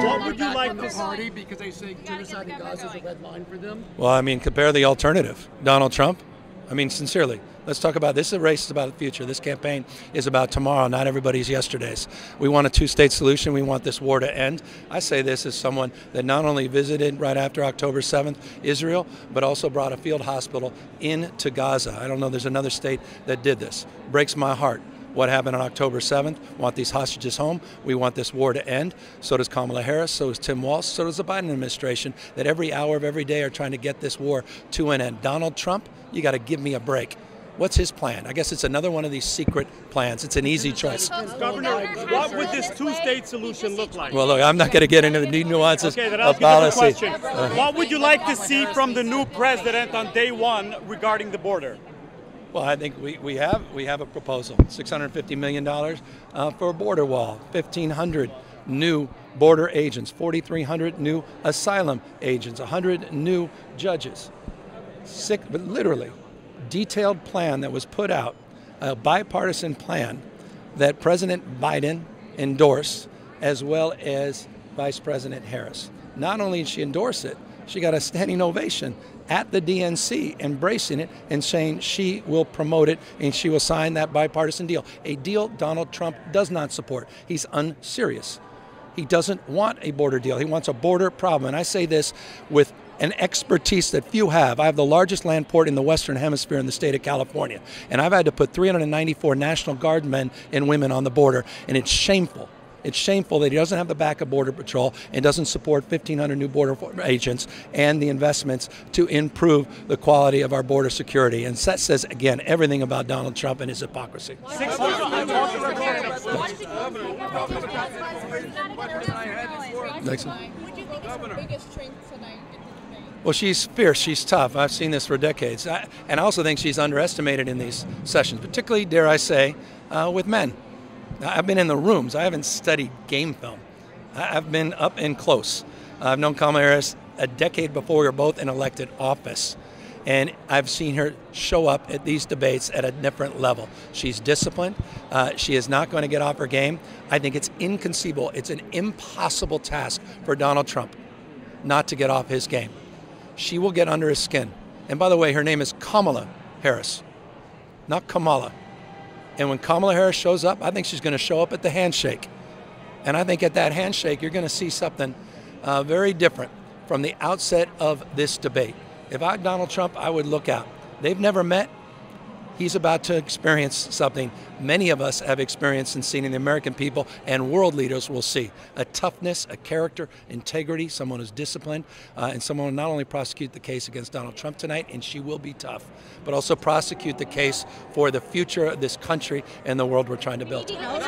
What would you like to party because they say genocide in Gaza is a red line for them? Well, I mean, compare the alternative. Donald Trump. I mean, sincerely, let's talk about this. Is a race is about the future. This campaign is about tomorrow, not everybody's yesterdays. We want a two-state solution. We want this war to end. I say this as someone that not only visited right after October 7th Israel, but also brought a field hospital into Gaza. I don't know there's another state that did this. Breaks my heart. What happened on October 7th? We want these hostages home. We want this war to end. So does Kamala Harris. So does Tim Walz. So does the Biden administration that every hour of every day are trying to get this war to an end. Donald Trump, you got to give me a break. What's his plan? I guess it's another one of these secret plans. It's an easy choice. Governor, what would this two-state solution look like? Well, look, I'm not going to get into the nuances of policy. What would you like to see from the new president on day one regarding the border? Well, I think we have a proposal, $650 million for a border wall, 1,500 new border agents, 4,300 new asylum agents, 100 new judges. But literally, detailed plan that was put out, a bipartisan plan that President Biden endorsed, as well as Vice President Harris. Not only did she endorse it, she got a standing ovation at the DNC, embracing it and saying she will promote it and she will sign that bipartisan deal. A deal Donald Trump does not support. He's unserious. He doesn't want a border deal. He wants a border problem. And I say this with an expertise that few have. I have the largest land port in the Western Hemisphere in the state of California. And I've had to put 394 National Guard men and women on the border. And it's shameful. It's shameful that he doesn't have the back of Border Patrol and doesn't support 1,500 new border agents and the investments to improve the quality of our border security. And that says, again, everything about Donald Trump and his hypocrisy. Well, she's fierce. She's tough. I've seen this for decades. And I also think she's underestimated in these sessions, particularly, dare I say, with men. I've been in the rooms. I haven't studied game film. I've been up and close. I've known Kamala Harris a decade before we were both in elected office. And I've seen her show up at these debates at a different level. She's disciplined. She is not going to get off her game. I think it's inconceivable. It's an impossible task for Donald Trump not to get off his game. She will get under his skin. And by the way, her name is Kamala Harris, not Kamala. And when Kamala Harris shows up, I think she's going to show up at the handshake. And I think at that handshake, you're going to see something very different from the outset of this debate. If I were Donald Trump, I would look out. They've never met. He's about to experience something many of us have experienced and seen in the American people, and world leaders will see. A toughness, a character, integrity, someone who's disciplined, and someone who not only prosecute the case against Donald Trump tonight, and she will be tough, but also prosecute the case for the future of this country and the world we're trying to build. How do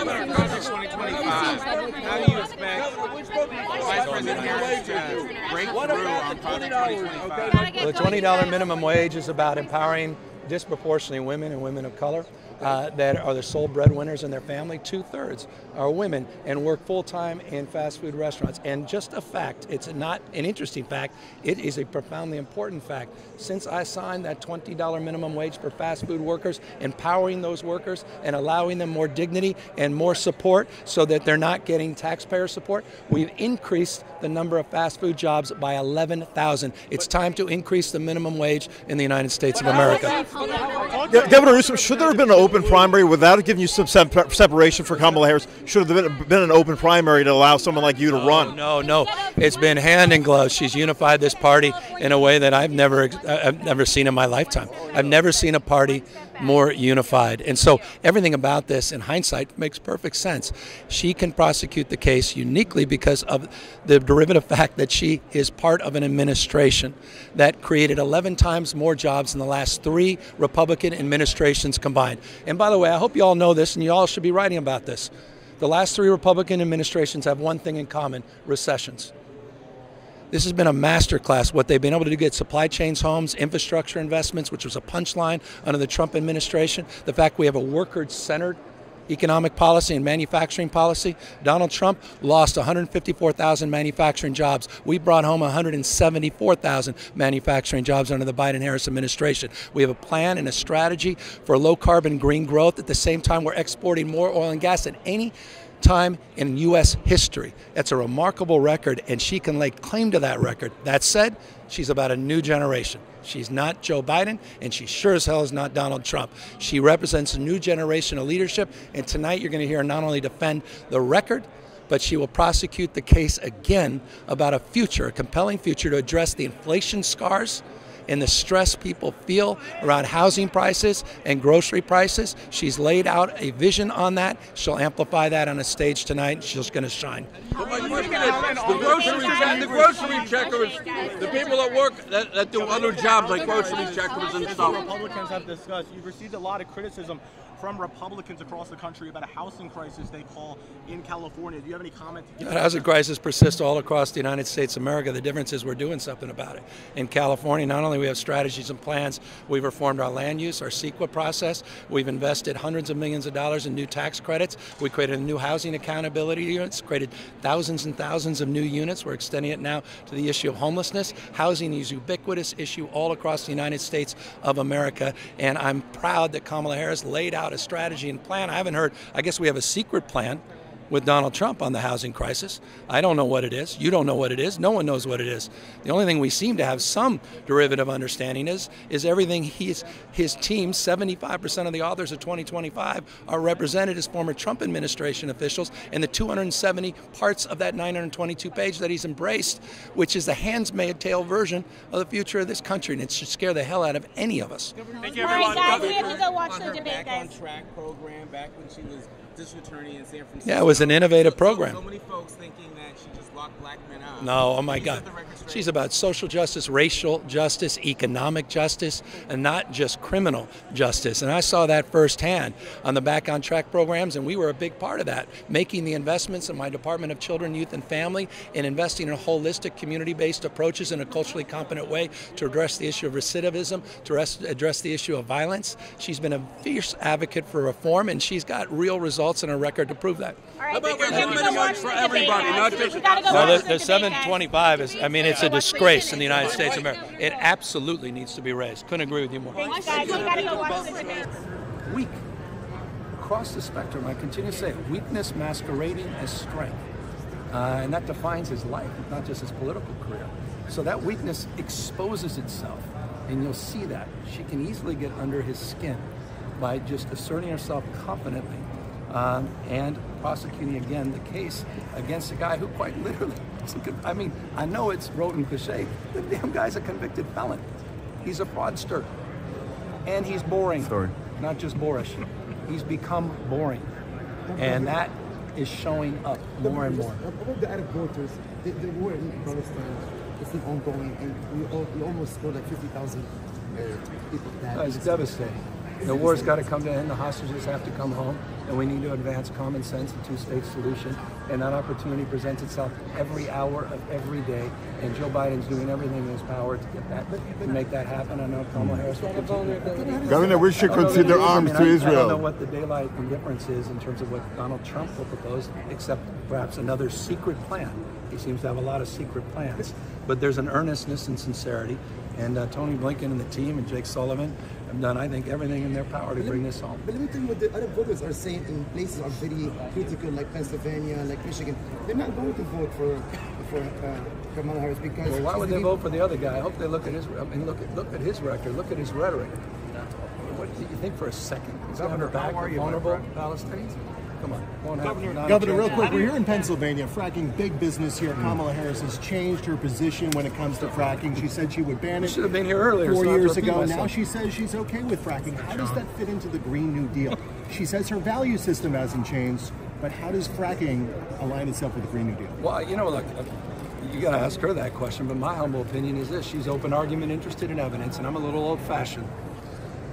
you expect Vice President Harris to break through on Project 2025? Well, the $20 minimum wage is about empowering disproportionately women and women of color that are the sole breadwinners in their family. 2/3 are women and work full-time in fast food restaurants. And just a fact, it's not an interesting fact, it is a profoundly important fact. Since I signed that $20 minimum wage for fast food workers, empowering those workers and allowing them more dignity and more support so that they're not getting taxpayer support, we've increased the number of fast food jobs by 11,000. It's time to increase the minimum wage in the United States of America. Governor Newsom, should there have been an open primary without giving you some separation for Kamala Harris? Should have been an open primary to allow someone like you to run? No. It's been hand in glove. She's unified this party in a way that I've never seen in my lifetime. I've never seen a party more unified. And so everything about this, in hindsight, makes perfect sense. She can prosecute the case uniquely because of the derivative fact that she is part of an administration that created 11 times more jobs in the last 3 Republican administrations combined. And by the way, I hope you all know this, and you all should be writing about this. The last 3 Republican administrations have one thing in common: recessions. This has been a masterclass, what they've been able to do, get supply chains, homes, infrastructure investments, which was a punchline under the Trump administration. The fact we have a worker-centered economic policy and manufacturing policy. Donald Trump lost 154,000 manufacturing jobs. We brought home 174,000 manufacturing jobs under the Biden-Harris administration. We have a plan and a strategy for low-carbon green growth. At the same time, we're exporting more oil and gas than any time in U.S. history. That's a remarkable record, and she can lay claim to that record. That said, she's about a new generation. She's not Joe Biden, and she sure as hell is not Donald Trump. She represents a new generation of leadership, and tonight you're going to hear her not only defend the record, but she will prosecute the case again about a future, a compelling future to address the inflation scars and the stress people feel around housing prices and grocery prices. She's laid out a vision on that. She'll amplify that on a stage tonight, and she's going to shine. But my question is, the grocery checkers, the people that work, that do other jobs like grocery checkers and stuff. Republicans have discussed, you've received a lot of criticism from Republicans across the country about a housing crisis they call in California. Do you have any comment? The housing crisis persists all across the United States of America. The difference is we're doing something about it. In California, not only we have strategies and plans, we've reformed our land use, our CEQA process. We've invested hundreds of millions of dollars in new tax credits. We created new housing accountability units, created thousands and thousands of new units. We're extending it now to the issue of homelessness. Housing is a ubiquitous issue all across the United States of America, and I'm proud that Kamala Harris laid out a strategy and plan. I haven't heard, I guess we have a secret plan with Donald Trump on the housing crisis. I don't know what it is. You don't know what it is. No one knows what it is. The only thing we seem to have some derivative understanding is everything his team, 75% of the authors of 2025 are represented as former Trump administration officials, and the 270 parts of that 922 page that he's embraced, which is the hands-made tale version of the future of this country, and it should scare the hell out of any of us. Thank you, everyone. Guys, we have to go watch the debate, Back on guys. Track program back when she was district attorney in San Francisco. Yeah, it was an innovative program. So many folks thinking that she just locked black men out. No, oh my Can you God. set the record straight? She's about social justice, racial justice, economic justice, and not just criminal justice. And I saw that firsthand on the Back on Track programs, and we were a big part of that, making the investments in my Department of Children, Youth, and Family, and investing in holistic, community-based approaches in a culturally competent way to address the issue of recidivism, to address the issue of violence. She's been a fierce advocate for reform, and she's got real results and a record to prove that. All right, How about we raising gotta go minimum watch for the debate, everybody, guys. not just- We gotta go No, watch the debate, 725 is, I mean, it's a Guys. disgrace in the United States of America. It absolutely needs to be raised. Couldn't agree with you more. Thanks, guys. We gotta go watch the debate. Weak. Across the spectrum, I continue to say it, weakness masquerading as strength. And that defines his life, not just his political career. So that weakness exposes itself, and you'll see that. She can easily get under his skin by just asserting herself confidently and prosecuting again the case against a guy who quite literally, I mean, I know it's rote and cliche, the damn guy's a convicted felon. He's a fraudster. And he's boring. Sorry. Not just boorish. He's become boring. And that is showing up more and more. About the Arab voters, the war in Palestine is still ongoing, and we almost know like 50,000 people dead. It's devastating. The war's got to come to an end. The hostages have to come home, and we need to advance common sense, a two-state solution. And that opportunity presents itself every hour of every day. And Joe Biden's doing everything in his power to get that, to make that happen. I know Kamala Harris will continue. Governor, we should consider arms to I don't know Israel. what the daylight indifference is in terms of what Donald Trump will propose, except perhaps another secret plan. He seems to have a lot of secret plans. But there's an earnestness and sincerity. And Tony Blinken and the team and Jake Sullivan have done, I think, everything in their power to bring this home. But let me tell you what the Arab voters are saying in places are very critical, like Pennsylvania, like Michigan. They're not going to vote for Kamala Harris because. Well, why would they vote for the other guy? I hope they look at his. I mean, look at his record. Look at his rhetoric. What do you think for a second? He's going to back the vulnerable Palestinians? Come on. Won't happen. Not a Governor, chance. real quick, we're here in Pennsylvania. Fracking, big business here. Kamala Harris has changed her position when it comes to fracking. She said she would ban it Should have been here earlier. 4 so I have to years repeat ago. myself. Now she says she's okay with fracking. How does that fit into the Green New Deal? She says her value system hasn't changed, but how does fracking align itself with the Green New Deal? Well, you know, look, you got to ask her that question, but my humble opinion is this. She's open argument, interested in evidence, and I'm a little old-fashioned.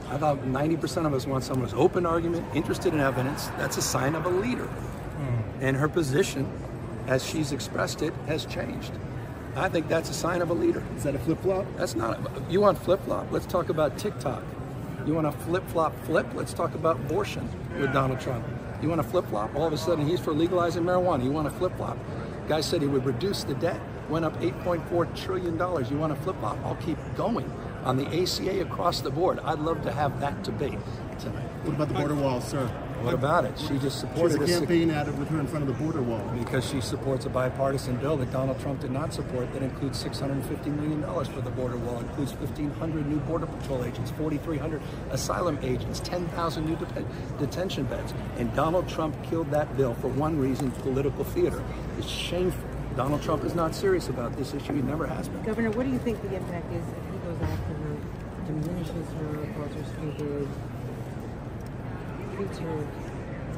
I thought 90% of us want someone who's open argument, interested in evidence. That's a sign of a leader. And her position, as she's expressed it, has changed. I think that's a sign of a leader. Is that a flip-flop? That's not, you want flip-flop? Let's talk about TikTok. You want a flip-flop flip? Let's talk about abortion with Donald Trump. You want to flip-flop? All of a sudden, he's for legalizing marijuana. You want to flip-flop? Guy said he would reduce the debt. Went up $8.4 trillion. You want to flip-flop? I'll keep going on the ACA across the board. I'd love to have that debate tonight. What about the border wall, sir? What about it? She just supported There's a campaign at it with her in front of the border wall. Because she supports a bipartisan bill that Donald Trump did not support that includes $650 million for the border wall, includes 1,500 new Border Patrol agents, 4,300 asylum agents, 10,000 new detention beds. And Donald Trump killed that bill for one reason, political theater. It's shameful. Donald Trump is not serious about this issue. He never has been. Governor, what do you think the impact is if he goes after her, diminishes her, calls her stupid, treats her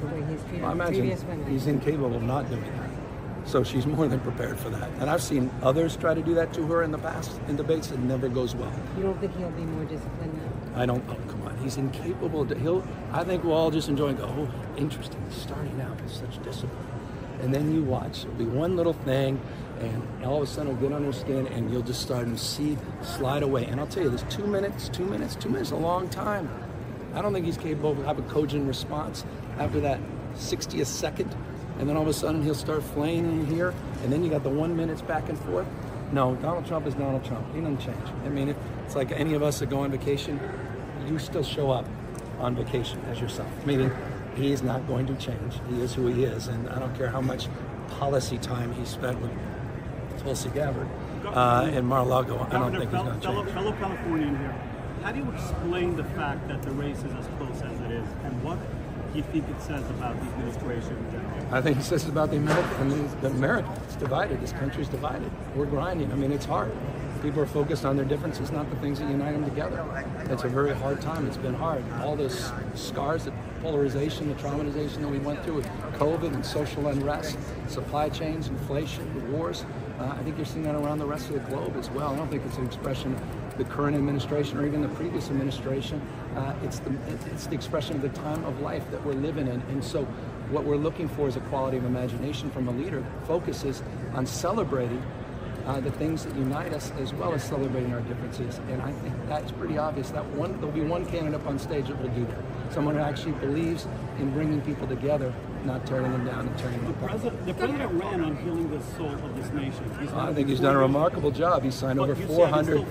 the way he's treated previous women? He's incapable of not doing that. So she's more than prepared for that. And I've seen others try to do that to her in the past in debates. It never goes well. You don't think he'll be more disciplined now? I don't. Oh, come on. He's incapable. I think we'll all just enjoy and go, oh, interesting. He's starting out with such discipline. And then you watch. It'll be one little thing, and all of a sudden it'll get on her skin, and you'll just start to see slide away. And I'll tell you, this 2 minutes, 2 minutes, 2 minutes, a long time. I don't think he's capable of having a cogent response after that 60th second. And then all of a sudden he'll start flaying in here, and then you got the 1 minute back and forth. No, Donald Trump is Donald Trump. He doesn't change. I mean, it's like any of us that go on vacation, you still show up on vacation as yourself. Meaning, he is not going to change. He is who he is, and I don't care how much policy time he spent with Tulsi Gabbard and Mar-a-Lago. I don't think he's going to change. Fellow Californian here, how do you explain the fact that the race is as close as it is, and what do you think it says about the administration in general? I think it says about the America. I mean, the America. It's divided. This country's divided. We're grinding. I mean, it's hard. People are focused on their differences, not the things that unite them together. It's a very hard time. It's been hard. All the scars, the polarization, the traumatization that we went through with COVID and social unrest, supply chains, inflation, the wars. I think you're seeing that around the rest of the globe as well. I don't think it's an expression of the current administration or even the previous administration. It's the expression of the time of life that we're living in. And so what we're looking for is a quality of imagination from a leader that focuses on celebrating the things that unite us as well as celebrating our differences. And I think that's pretty obvious. There'll be one candidate up on stage that will do that. Someone who actually believes in bringing people together, not tearing them down and tearing them apart. The president ran on healing the soul of this nation. I think he's done a remarkable job. He signed over 400.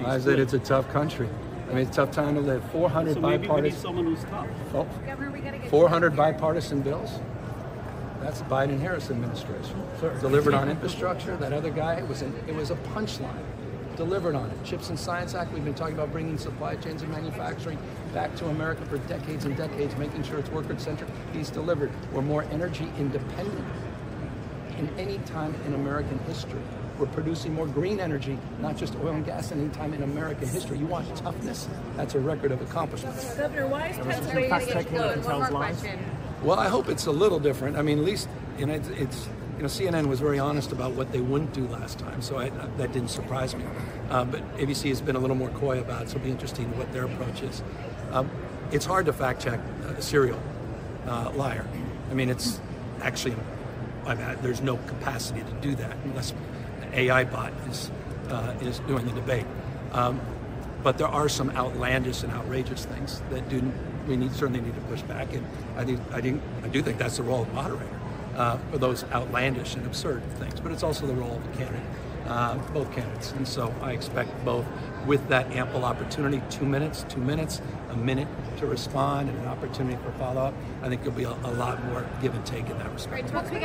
I said it's a tough country. I mean, it's a tough time to live. 400 so bipartisan. Maybe we need someone who's tough. Oh, 400 bipartisan bills. That's the Biden-Harris administration. Delivered on infrastructure. That other guy, it was a punchline. Delivered on it. Chips and Science Act, we've been talking about bringing supply chains and manufacturing back to America for decades and decades, making sure it's worker-centric. He's delivered. We're more energy independent in any time in American history. We're producing more green energy, not just oil and gas, any time in American history. You want toughness? That's a record of accomplishments. Governor, why is Pennsylvania against vote? One more question. Well, I hope it's a little different. I mean, at least CNN was very honest about what they wouldn't do last time, so that didn't surprise me. But ABC has been a little more coy about it, so it'll be interesting what their approach is. It's hard to fact check a serial liar. I mean, it's actually, there's no capacity to do that unless an AI bot is doing the debate. But there are some outlandish and outrageous things that certainly need to push back, and I do think that's the role of moderator for those outlandish and absurd things. But it's also the role of the candidate, both candidates, and so I expect both with that ample opportunity, 2 minutes, a minute to respond, and an opportunity for follow-up. I think there'll be a lot more give and take in that respect. Governor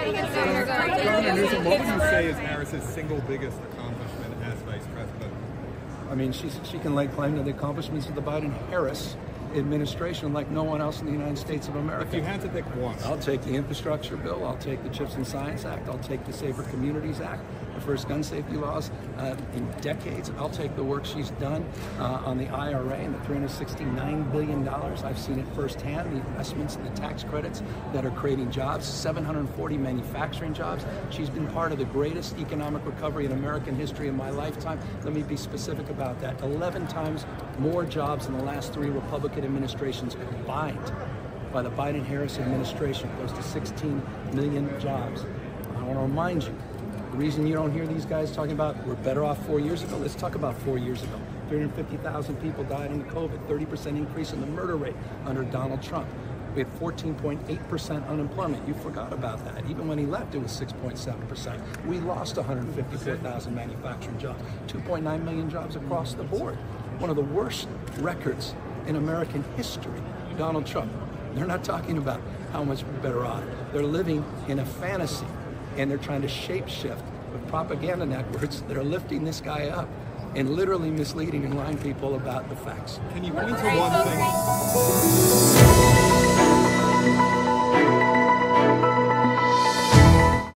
Newsom, what would you say is Harris's single biggest accomplishment as vice president? I mean, she can lay claim to the accomplishments of the Biden-Harris administration like no one else in the United States of America. If you had to pick one. I'll take the infrastructure bill, I'll take the Chips and Science Act, I'll take the Safer Communities Act, the first gun safety laws in decades. I'll take the work she's done on the IRA and the $369 billion. I've seen it firsthand, the investments and the tax credits that are creating jobs, 740 manufacturing jobs. She's been part of the greatest economic recovery in American history in my lifetime. Let me be specific about that. 11 times more jobs in the last 3 Republican administrations combined by the Biden-Harris administration, close to 16 million jobs. I want to remind you, the reason you don't hear these guys talking about we're better off 4 years ago, let's talk about 4 years ago. 350,000 people died in COVID, 30% increase in the murder rate under Donald Trump. We had 14.8% unemployment. You forgot about that. Even when he left, it was 6.7%. We lost 154,000 manufacturing jobs, 2.9 million jobs across the board. One of the worst records in American history. Donald Trump. They're not talking about how much better off. They're living in a fantasy, and they're trying to shape-shift with propaganda networks that are lifting this guy up and literally misleading and lying people about the facts. Can you point to one thing?